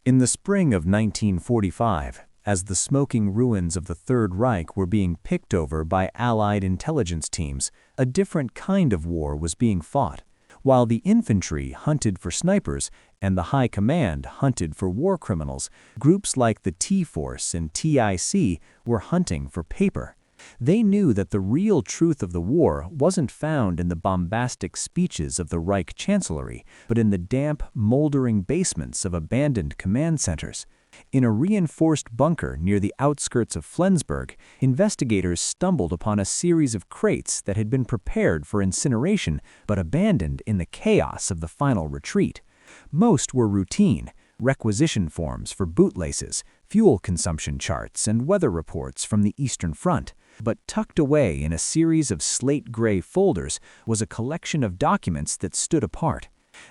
In the spring of 1945, as the smoking ruins of the Third Reich were being picked over by Allied intelligence teams, a different kind of war was being fought. While the infantry hunted for snipers and the high command hunted for war criminals, groups like the T-Force and TIC were hunting for paper. They knew that the real truth of the war wasn't found in the bombastic speeches of the Reich Chancellery, but in the damp, moldering basements of abandoned command centers. In a reinforced bunker near the outskirts of Flensburg, investigators stumbled upon a series of crates that had been prepared for incineration but abandoned in the chaos of the final retreat. Most were routine: requisition forms for bootlaces, fuel consumption charts, and weather reports from the Eastern Front. But tucked away in a series of slate-gray folders was a collection of documents that stood apart.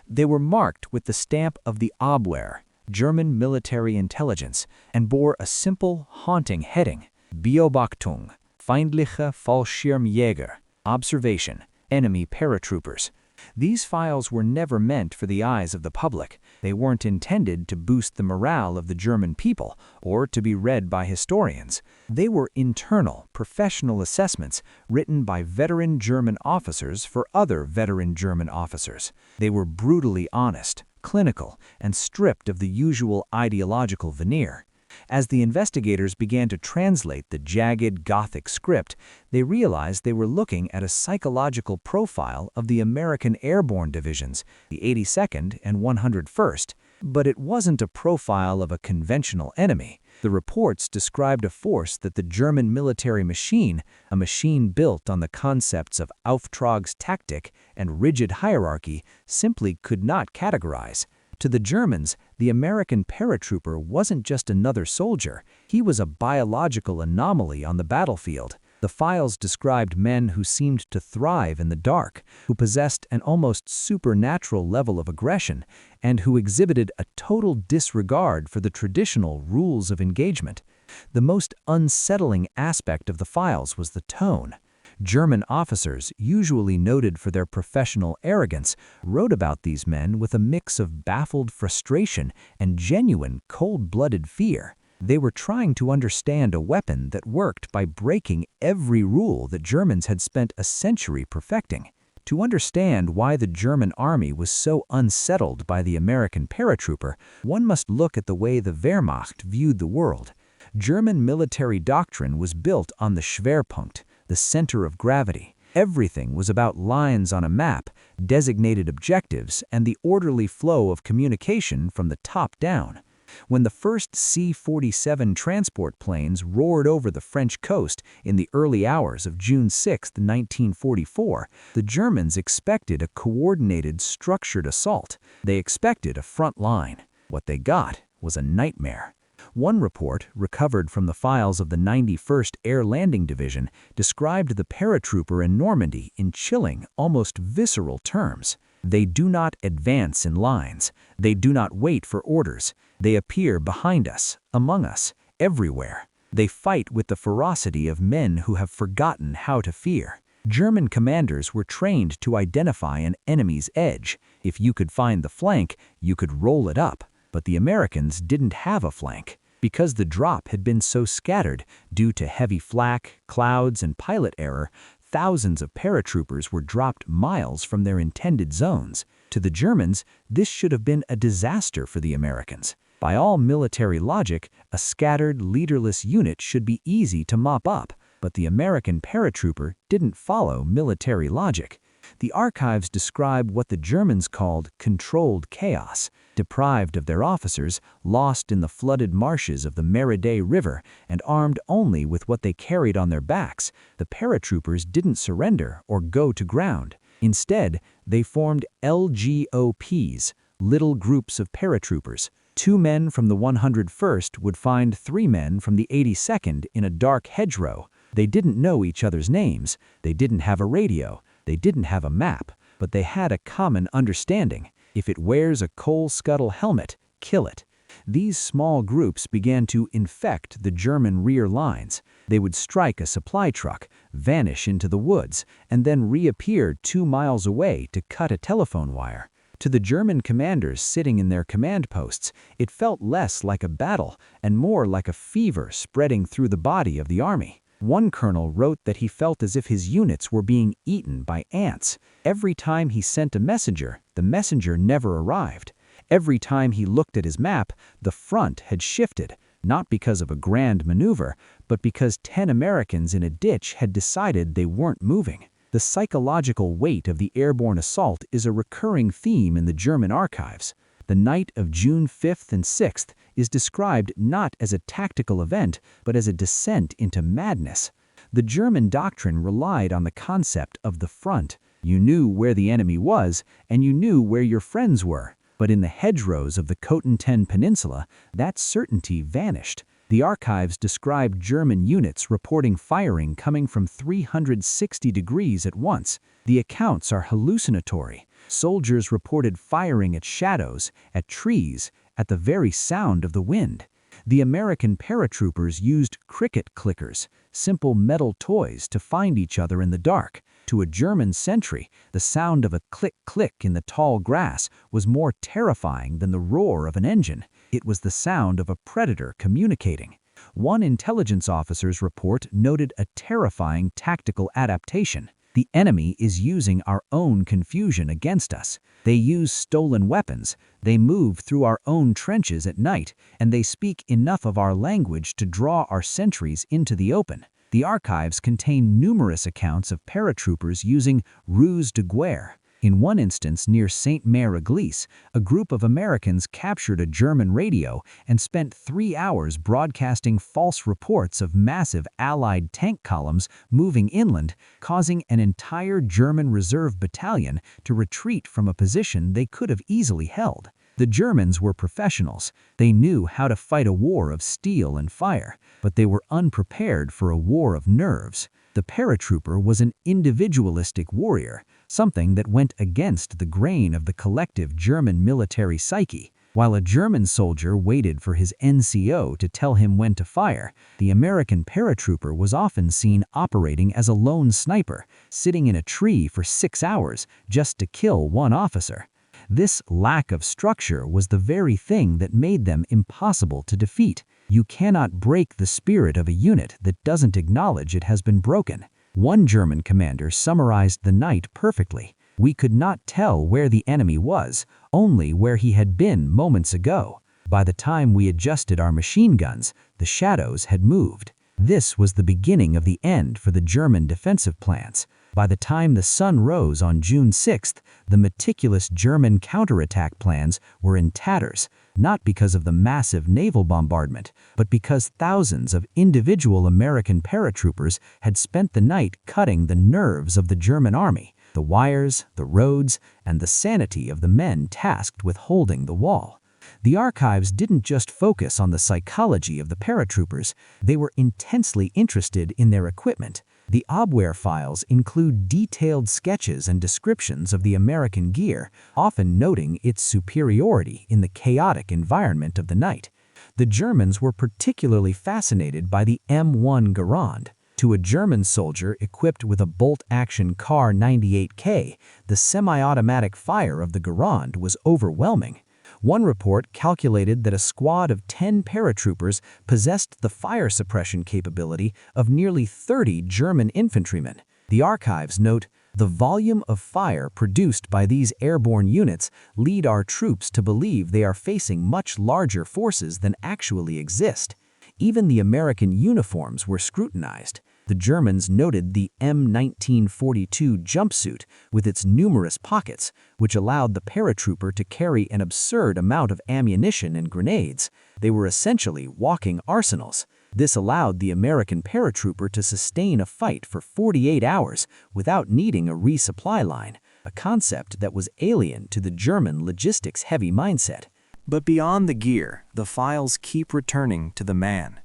They were marked with the stamp of the Abwehr, German military intelligence, and bore a simple, haunting heading: Beobachtung, feindliche Fallschirmjäger, observation, enemy paratroopers. These files were never meant for the eyes of the public. They weren't intended to boost the morale of the German people or to be read by historians. They were internal, professional assessments written by veteran German officers for other veteran German officers. They were brutally honest, clinical, and stripped of the usual ideological veneer. As the investigators began to translate the jagged Gothic script, they realized they were looking at a psychological profile of the American airborne divisions, the 82nd and 101st. But it wasn't a profile of a conventional enemy. The reports described a force that the German military machine, a machine built on the concepts of Auftragstaktik and rigid hierarchy, simply could not categorize. To the Germans, the American paratrooper wasn't just another soldier. He was a biological anomaly on the battlefield. The files described men who seemed to thrive in the dark, who possessed an almost supernatural level of aggression, and who exhibited a total disregard for the traditional rules of engagement. The most unsettling aspect of the files was the tone. German officers, usually noted for their professional arrogance, wrote about these men with a mix of baffled frustration and genuine cold-blooded fear. They were trying to understand a weapon that worked by breaking every rule that Germans had spent a century perfecting. To understand why the German army was so unsettled by the American paratrooper, one must look at the way the Wehrmacht viewed the world. German military doctrine was built on the Schwerpunkt, the center of gravity. Everything was about lines on a map, designated objectives, and the orderly flow of communication from the top down. When the first C-47 transport planes roared over the French coast in the early hours of June 6, 1944, the Germans expected a coordinated, structured assault. They expected a front line. What they got was a nightmare. One report, recovered from the files of the 91st Air Landing Division, described the paratrooper in Normandy in chilling, almost visceral terms. They do not advance in lines. They do not wait for orders. They appear behind us, among us, everywhere. They fight with the ferocity of men who have forgotten how to fear. German commanders were trained to identify an enemy's edge. If you could find the flank, you could roll it up. But the Americans didn't have a flank. Because the drop had been so scattered due to heavy flak, clouds, and pilot error, thousands of paratroopers were dropped miles from their intended zones. To the Germans, this should have been a disaster for the Americans. By all military logic, a scattered, leaderless unit should be easy to mop up, but the American paratrooper didn't follow military logic. The archives describe what the Germans called controlled chaos. Deprived of their officers, lost in the flooded marshes of the Meride River, and armed only with what they carried on their backs, the paratroopers didn't surrender or go to ground. Instead, they formed LGOPs, little groups of paratroopers. 2 men from the 101st would find 3 men from the 82nd in a dark hedgerow. They didn't know each other's names. They didn't have a radio. They didn't have a map, but they had a common understanding. If it wears a coal scuttle helmet, kill it. These small groups began to infect the German rear lines. They would strike a supply truck, vanish into the woods, and then reappear 2 miles away to cut a telephone wire. To the German commanders sitting in their command posts, it felt less like a battle and more like a fever spreading through the body of the army. One colonel wrote that he felt as if his units were being eaten by ants. Every time he sent a messenger, the messenger never arrived. Every time he looked at his map, the front had shifted, not because of a grand maneuver, but because 10 Americans in a ditch had decided they weren't moving. The psychological weight of the airborne assault is a recurring theme in the German archives. The night of June 5th and 6th is described not as a tactical event, but as a descent into madness. The German doctrine relied on the concept of the front. You knew where the enemy was, and you knew where your friends were. But in the hedgerows of the Cotentin Peninsula, that certainty vanished. The archives describe German units reporting firing coming from 360 degrees at once. The accounts are hallucinatory. Soldiers reported firing at shadows, at trees, at the very sound of the wind. The American paratroopers used cricket clickers, simple metal toys, to find each other in the dark. To a German sentry, the sound of a click-click in the tall grass was more terrifying than the roar of an engine. It was the sound of a predator communicating. One intelligence officer's report noted a terrifying tactical adaptation. The enemy is using our own confusion against us. They use stolen weapons, they move through our own trenches at night, and they speak enough of our language to draw our sentries into the open. The archives contain numerous accounts of paratroopers using ruse de guerre. In one instance near Saint-Mère-Église, a group of Americans captured a German radio and spent 3 hours broadcasting false reports of massive Allied tank columns moving inland, causing an entire German reserve battalion to retreat from a position they could have easily held. The Germans were professionals. They knew how to fight a war of steel and fire, but they were unprepared for a war of nerves. The paratrooper was an individualistic warrior, something that went against the grain of the collective German military psyche. While a German soldier waited for his NCO to tell him when to fire, the American paratrooper was often seen operating as a lone sniper, sitting in a tree for 6 hours just to kill one officer. This lack of structure was the very thing that made them impossible to defeat. You cannot break the spirit of a unit that doesn't acknowledge it has been broken. One German commander summarized the night perfectly. We could not tell where the enemy was, only where he had been moments ago. By the time we adjusted our machine guns, the shadows had moved. This was the beginning of the end for the German defensive plans. By the time the sun rose on June 6th, the meticulous German counterattack plans were in tatters, not because of the massive naval bombardment, but because thousands of individual American paratroopers had spent the night cutting the nerves of the German army, the wires, the roads, and the sanity of the men tasked with holding the wall. The archives didn't just focus on the psychology of the paratroopers, they were intensely interested in their equipment. The Abwehr files include detailed sketches and descriptions of the American gear, often noting its superiority in the chaotic environment of the night. The Germans were particularly fascinated by the M1 Garand. To a German soldier equipped with a bolt-action Kar 98K, the semi-automatic fire of the Garand was overwhelming. One report calculated that a squad of 10 paratroopers possessed the fire suppression capability of nearly 30 German infantrymen. The archives note, "The volume of fire produced by these airborne units lead our troops to believe they are facing much larger forces than actually exist." Even the American uniforms were scrutinized. The Germans noted the M1942 jumpsuit with its numerous pockets, which allowed the paratrooper to carry an absurd amount of ammunition and grenades. They were essentially walking arsenals. This allowed the American paratrooper to sustain a fight for 48 hours without needing a resupply line, a concept that was alien to the German logistics-heavy mindset. But beyond the gear, the files keep returning to the man.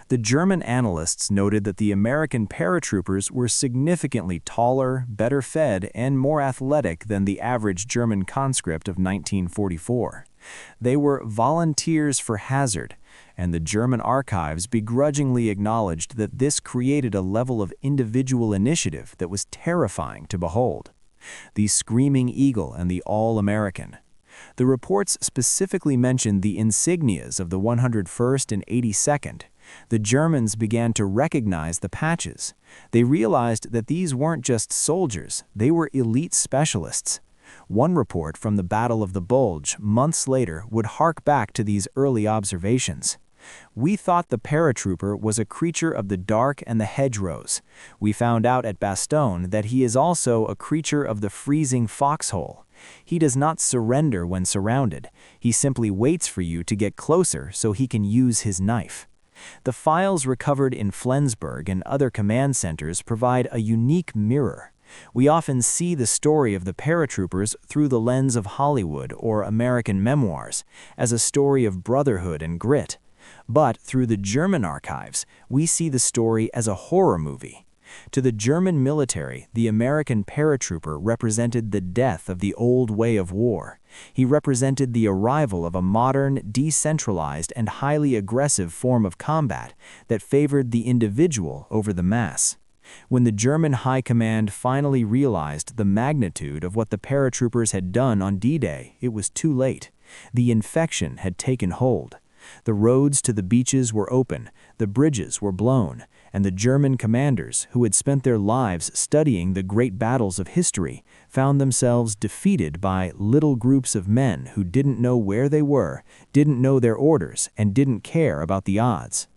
The German analysts noted that the American paratroopers were significantly taller, better fed, and more athletic than the average German conscript of 1944. They were volunteers for hazard, and the German archives begrudgingly acknowledged that this created a level of individual initiative that was terrifying to behold. The Screaming Eagle and the All-American, The reports specifically mentioned the insignias of the 101st and 82nd. The Germans began to recognize the patches. They realized that these weren't just soldiers, they were elite specialists. One report from the Battle of the Bulge months later would hark back to these early observations. "We thought the paratrooper was a creature of the dark and the hedgerows. We found out at Bastogne that he is also a creature of the freezing foxhole. He does not surrender when surrounded. He simply waits for you to get closer so he can use his knife." The files recovered in Flensburg and other command centers provide a unique mirror. We often see the story of the paratroopers through the lens of Hollywood or American memoirs, as a story of brotherhood and grit. But through the German archives, we see the story as a horror movie. To the German military, the American paratrooper represented the death of the old way of war. He represented the arrival of a modern, decentralized, and highly aggressive form of combat that favored the individual over the mass. When the German High Command finally realized the magnitude of what the paratroopers had done on D-Day, it was too late. The infection had taken hold. The roads to the beaches were open, the bridges were blown, and the German commanders, who had spent their lives studying the great battles of history, found themselves defeated by little groups of men who didn't know where they were, didn't know their orders, and didn't care about the odds.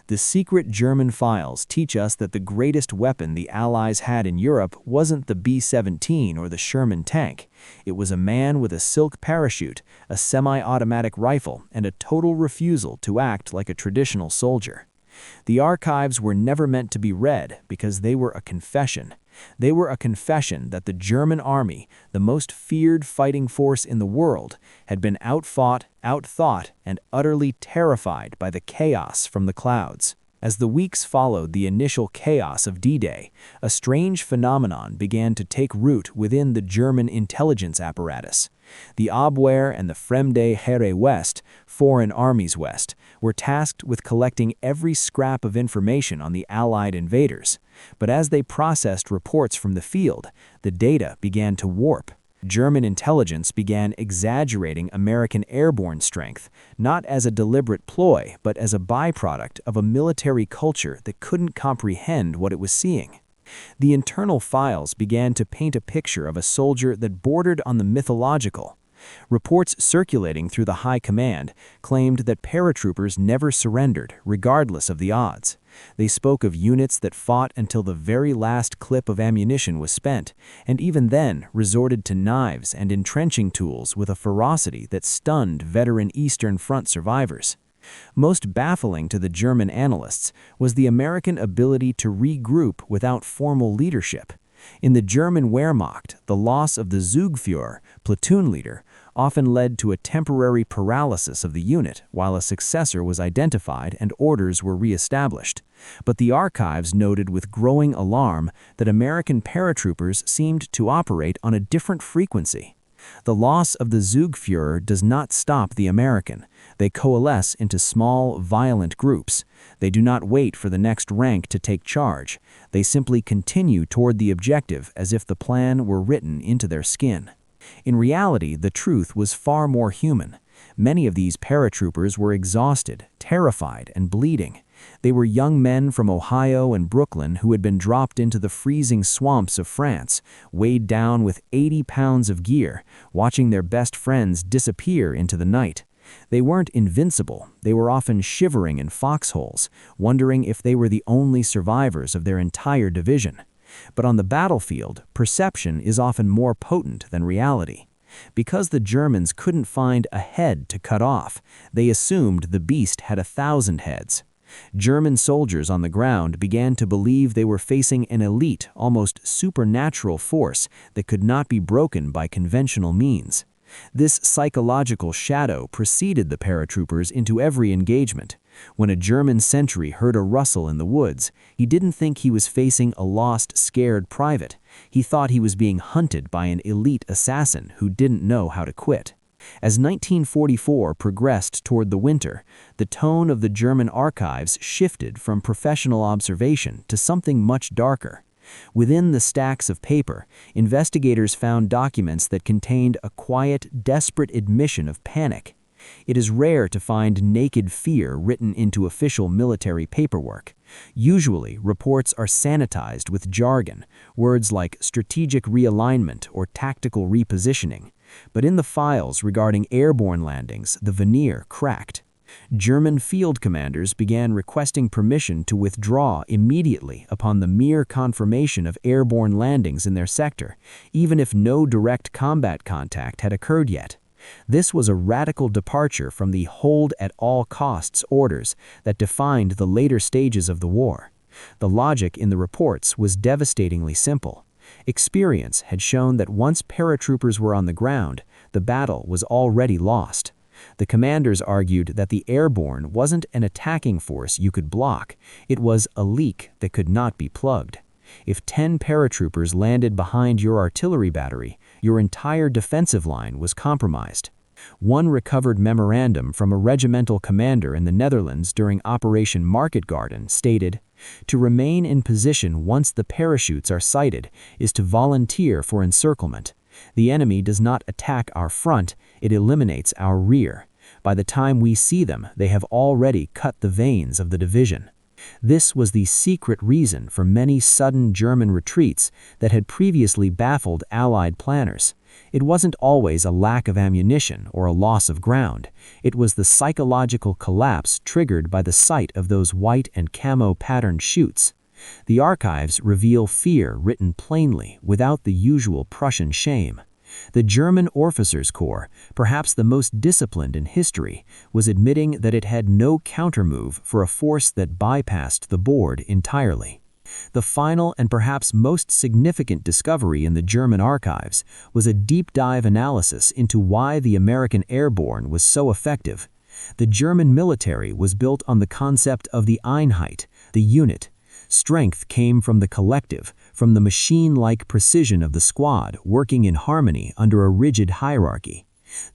The secret German files teach us that the greatest weapon the Allies had in Europe wasn't the B-17 or the Sherman tank. It was a man with a silk parachute, a semi-automatic rifle, and a total refusal to act like a traditional soldier. The archives were never meant to be read because they were a confession. They were a confession that the German army, the most feared fighting force in the world, had been outfought, outthought, and utterly terrified by the chaos from the clouds. As the weeks followed the initial chaos of D-Day, a strange phenomenon began to take root within the German intelligence apparatus. The Abwehr and the Fremde Heere West, Foreign Armies West, were tasked with collecting every scrap of information on the Allied invaders. But as they processed reports from the field, the data began to warp. German intelligence began exaggerating American airborne strength, not as a deliberate ploy, but as a byproduct of a military culture that couldn't comprehend what it was seeing. The internal files began to paint a picture of a soldier that bordered on the mythological. Reports circulating through the High Command claimed that paratroopers never surrendered, regardless of the odds. They spoke of units that fought until the very last clip of ammunition was spent, and even then resorted to knives and entrenching tools with a ferocity that stunned veteran Eastern Front survivors. Most baffling to the German analysts was the American ability to regroup without formal leadership. In the German Wehrmacht, the loss of the Zugführer, platoon leader, often led to a temporary paralysis of the unit while a successor was identified and orders were re-established. But the archives noted with growing alarm that American paratroopers seemed to operate on a different frequency. The loss of the Zugführer does not stop the American. They coalesce into small, violent groups. They do not wait for the next rank to take charge. They simply continue toward the objective as if the plan were written into their skin. In reality, the truth was far more human. Many of these paratroopers were exhausted, terrified, and bleeding. They were young men from Ohio and Brooklyn who had been dropped into the freezing swamps of France, weighed down with 80 pounds of gear, watching their best friends disappear into the night. They weren't invincible. They were often shivering in foxholes, wondering if they were the only survivors of their entire division. But on the battlefield, perception is often more potent than reality. Because the Germans couldn't find a head to cut off, they assumed the beast had 1,000 heads. German soldiers on the ground began to believe they were facing an elite, almost supernatural force that could not be broken by conventional means. This psychological shadow preceded the paratroopers into every engagement. When a German sentry heard a rustle in the woods, he didn't think he was facing a lost, scared private. He thought he was being hunted by an elite assassin who didn't know how to quit. As 1944 progressed toward the winter, the tone of the German archives shifted from professional observation to something much darker. Within the stacks of paper, investigators found documents that contained a quiet, desperate admission of panic. It is rare to find naked fear written into official military paperwork. Usually, reports are sanitized with jargon, words like strategic realignment or tactical repositioning. But in the files regarding airborne landings, the veneer cracked. German field commanders began requesting permission to withdraw immediately upon the mere confirmation of airborne landings in their sector, even if no direct combat contact had occurred yet. This was a radical departure from the hold at all costs orders that defined the later stages of the war. The logic in the reports was devastatingly simple. Experience had shown that once paratroopers were on the ground, the battle was already lost. The commanders argued that the airborne wasn't an attacking force you could block, it was a leak that could not be plugged. If 10 paratroopers landed behind your artillery battery, your entire defensive line was compromised. One recovered memorandum from a regimental commander in the Netherlands during Operation Market Garden stated, "To remain in position once the parachutes are sighted is to volunteer for encirclement. The enemy does not attack our front, it eliminates our rear. By the time we see them, they have already cut the veins of the division." This was the secret reason for many sudden German retreats that had previously baffled Allied planners. It wasn't always a lack of ammunition or a loss of ground. It was the psychological collapse triggered by the sight of those white and camo-patterned chutes. The archives reveal fear written plainly, without the usual Prussian shame. The German Officers' Corps, perhaps the most disciplined in history, was admitting that it had no countermove for a force that bypassed the board entirely. The final and perhaps most significant discovery in the German archives was a deep-dive analysis into why the American airborne was so effective. The German military was built on the concept of the Einheit, the unit. Strength came from the collective, from the machine-like precision of the squad working in harmony under a rigid hierarchy.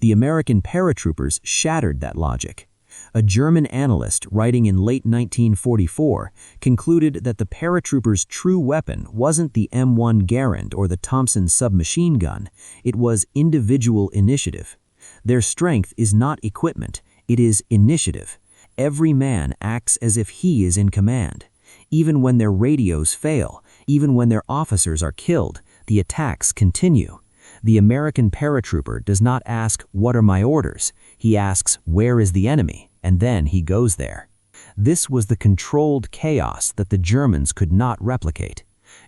The American paratroopers shattered that logic. A German analyst writing in late 1944 concluded that the paratroopers' true weapon wasn't the M1 Garand or the Thompson submachine gun, it was individual initiative. Their strength is not equipment, it is initiative. Every man acts as if he is in command. Even when their radios fail, even when their officers are killed, the attacks continue. The American paratrooper does not ask, "What are my orders?" He asks, "Where is the enemy?" And then he goes there. This was the controlled chaos that the Germans could not replicate.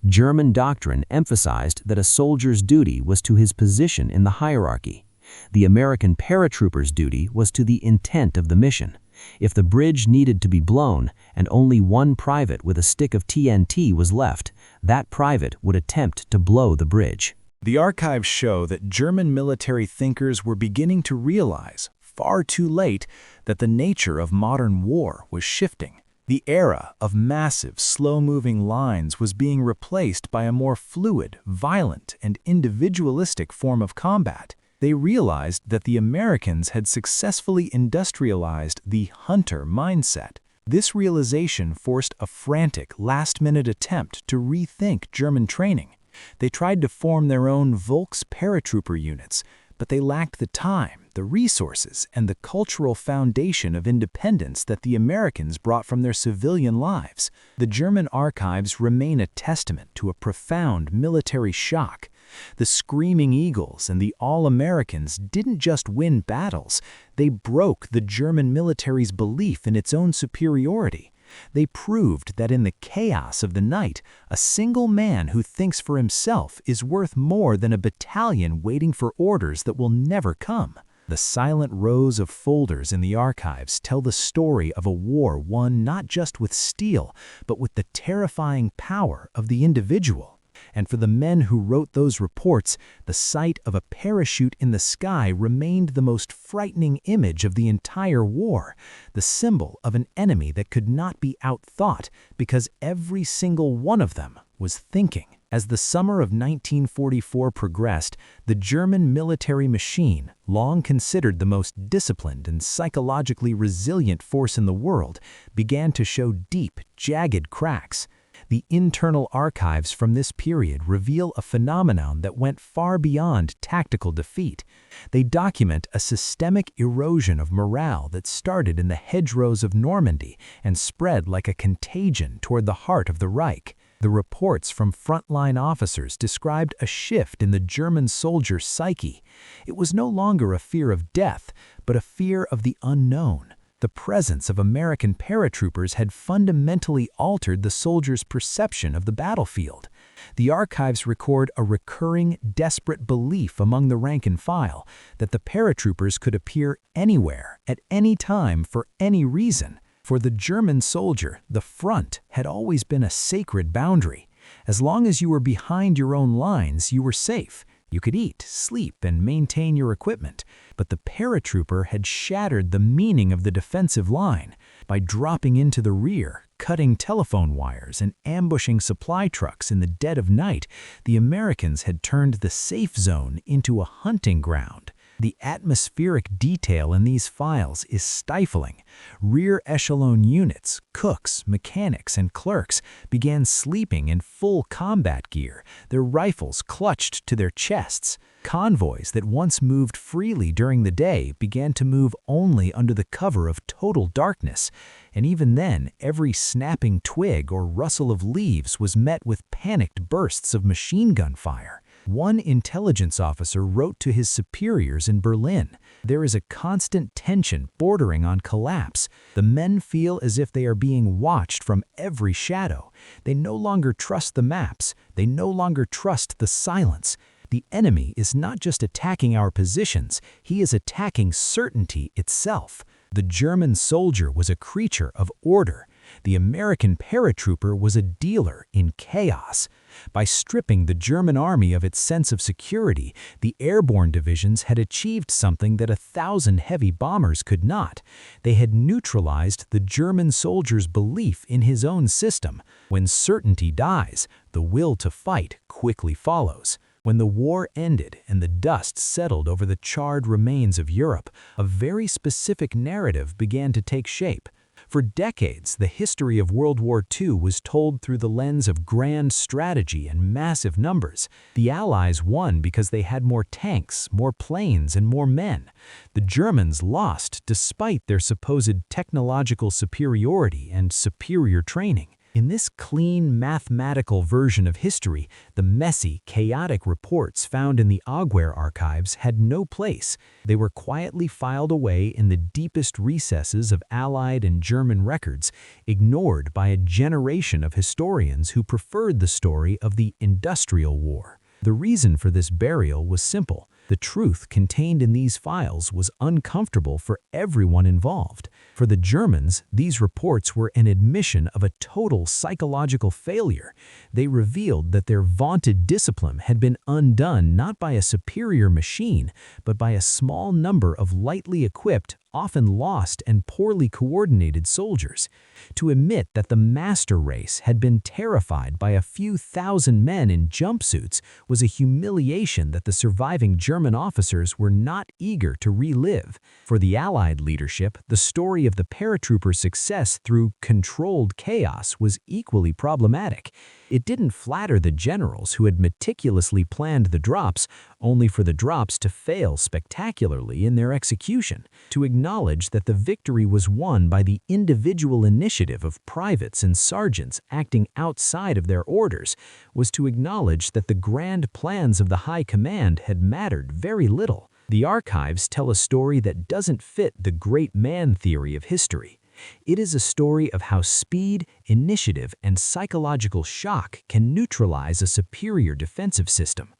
German doctrine emphasized that a soldier's duty was to his position in the hierarchy. The American paratrooper's duty was to the intent of the mission. If the bridge needed to be blown and only one private with a stick of TNT was left, that private would attempt to blow the bridge. The archives show that German military thinkers were beginning to realize, far too late, that the nature of modern war was shifting. The era of massive, slow-moving lines was being replaced by a more fluid, violent, and individualistic form of combat. They realized that the Americans had successfully industrialized the hunter mindset. This realization forced a frantic, last-minute attempt to rethink German training. They tried to form their own Volks paratrooper units, but they lacked the time, the resources, and the cultural foundation of independence that the Americans brought from their civilian lives. The German archives remain a testament to a profound military shock. The Screaming Eagles and the All-Americans didn't just win battles, they broke the German military's belief in its own superiority. They proved that in the chaos of the night, a single man who thinks for himself is worth more than a battalion waiting for orders that will never come. The silent rows of folders in the archives tell the story of a war won not just with steel, but with the terrifying power of the individual. And for the men who wrote those reports, the sight of a parachute in the sky remained the most frightening image of the entire war, the symbol of an enemy that could not be outthought because every single one of them was thinking. As the summer of 1944 progressed, the German military machine, long considered the most disciplined and psychologically resilient force in the world, began to show deep, jagged cracks. The internal archives from this period reveal a phenomenon that went far beyond tactical defeat. They document a systemic erosion of morale that started in the hedgerows of Normandy and spread like a contagion toward the heart of the Reich. The reports from frontline officers described a shift in the German soldier's psyche. It was no longer a fear of death, but a fear of the unknown. The presence of American paratroopers had fundamentally altered the soldiers' perception of the battlefield. The archives record a recurring, desperate belief among the rank and file that the paratroopers could appear anywhere, at any time, for any reason. For the German soldier, the front had always been a sacred boundary. As long as you were behind your own lines, you were safe. You could eat, sleep, and maintain your equipment. But the paratrooper had shattered the meaning of the defensive line. By dropping into the rear, cutting telephone wires, and ambushing supply trucks in the dead of night, the Americans had turned the safe zone into a hunting ground. The atmospheric detail in these files is stifling. Rear echelon units, cooks, mechanics, and clerks began sleeping in full combat gear, their rifles clutched to their chests. Convoys that once moved freely during the day began to move only under the cover of total darkness. And even then, every snapping twig or rustle of leaves was met with panicked bursts of machine gun fire. One intelligence officer wrote to his superiors in Berlin, "There is a constant tension bordering on collapse. The men feel as if they are being watched from every shadow. They no longer trust the maps. They no longer trust the silence. The enemy is not just attacking our positions, he is attacking certainty itself." The German soldier was a creature of order. The American paratrooper was a dealer in chaos. By stripping the German army of its sense of security, the airborne divisions had achieved something that 1,000 heavy bombers could not. They had neutralized the German soldier's belief in his own system. When certainty dies, the will to fight quickly follows. When the war ended and the dust settled over the charred remains of Europe, a very specific narrative began to take shape. For decades, the history of World War II was told through the lens of grand strategy and massive numbers. The Allies won because they had more tanks, more planes, and more men. The Germans lost despite their supposed technological superiority and superior training. In this clean, mathematical version of history, the messy, chaotic reports found in the Aguirre archives had no place. They were quietly filed away in the deepest recesses of Allied and German records, ignored by a generation of historians who preferred the story of the Industrial War. The reason for this burial was simple. The truth contained in these files was uncomfortable for everyone involved. For the Germans, these reports were an admission of a total psychological failure. They revealed that their vaunted discipline had been undone not by a superior machine, but by a small number of lightly equipped, often lost and poorly coordinated soldiers. To admit that the master race had been terrified by a few thousand men in jumpsuits was a humiliation that the surviving German officers were not eager to relive. For the Allied leadership, the story of the paratrooper success through controlled chaos was equally problematic. It didn't flatter the generals who had meticulously planned the drops, only for the drops to fail spectacularly in their execution. To acknowledge that the victory was won by the individual initiative of privates and sergeants acting outside of their orders was to acknowledge that the grand plans of the high command had mattered very little. The archives tell a story that doesn't fit the great man theory of history. It is a story of how speed, initiative, and psychological shock can neutralize a superior defensive system.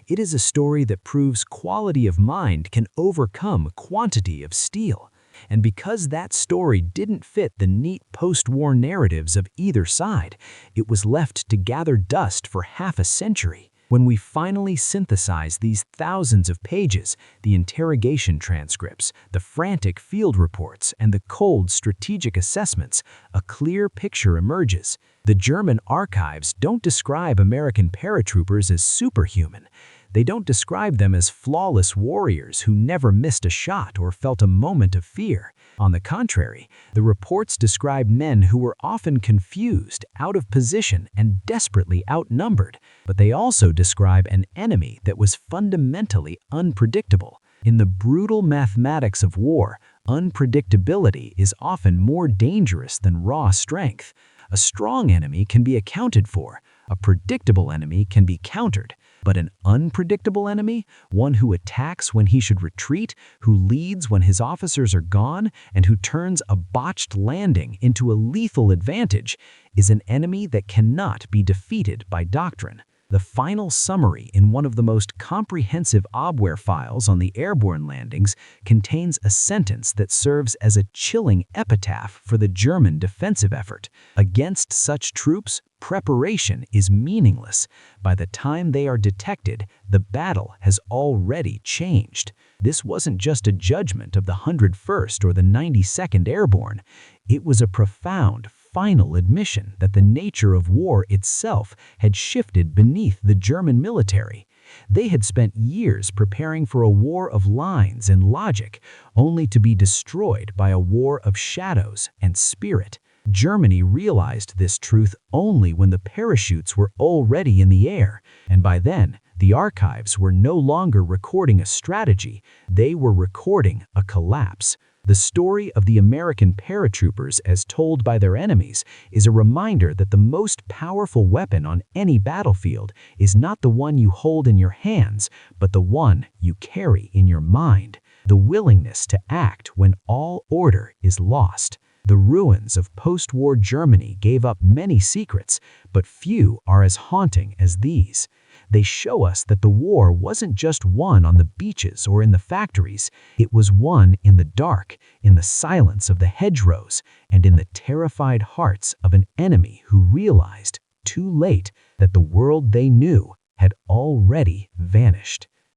It is a story that proves quality of mind can overcome quantity of steel. And because that story didn't fit the neat post-war narratives of either side, it was left to gather dust for half a century. When we finally synthesize these thousands of pages, the interrogation transcripts, the frantic field reports, and the cold strategic assessments, a clear picture emerges. The German archives don't describe American paratroopers as superhuman. They don't describe them as flawless warriors who never missed a shot or felt a moment of fear. On the contrary, the reports describe men who were often confused, out of position, and desperately outnumbered. But they also describe an enemy that was fundamentally unpredictable. In the brutal mathematics of war, unpredictability is often more dangerous than raw strength. A strong enemy can be accounted for. A predictable enemy can be countered. But an unpredictable enemy, one who attacks when he should retreat, who leads when his officers are gone, and who turns a botched landing into a lethal advantage, is an enemy that cannot be defeated by doctrine. The final summary in one of the most comprehensive Abwehr files on the airborne landings contains a sentence that serves as a chilling epitaph for the German defensive effort. Against such troops, preparation is meaningless. By the time they are detected, the battle has already changed. This wasn't just a judgment of the 101st or the 92nd Airborne. It was a profound, final admission that the nature of war itself had shifted beneath the German military. They had spent years preparing for a war of lines and logic, only to be destroyed by a war of shadows and spirit. Germany realized this truth only when the parachutes were already in the air, and by then, the archives were no longer recording a strategy, they were recording a collapse. The story of the American paratroopers as told by their enemies is a reminder that the most powerful weapon on any battlefield is not the one you hold in your hands, but the one you carry in your mind, the willingness to act when all order is lost. The ruins of post-war Germany gave up many secrets, but few are as haunting as these. They show us that the war wasn't just won on the beaches or in the factories, it was won in the dark, in the silence of the hedgerows, and in the terrified hearts of an enemy who realized, too late, that the world they knew had already vanished.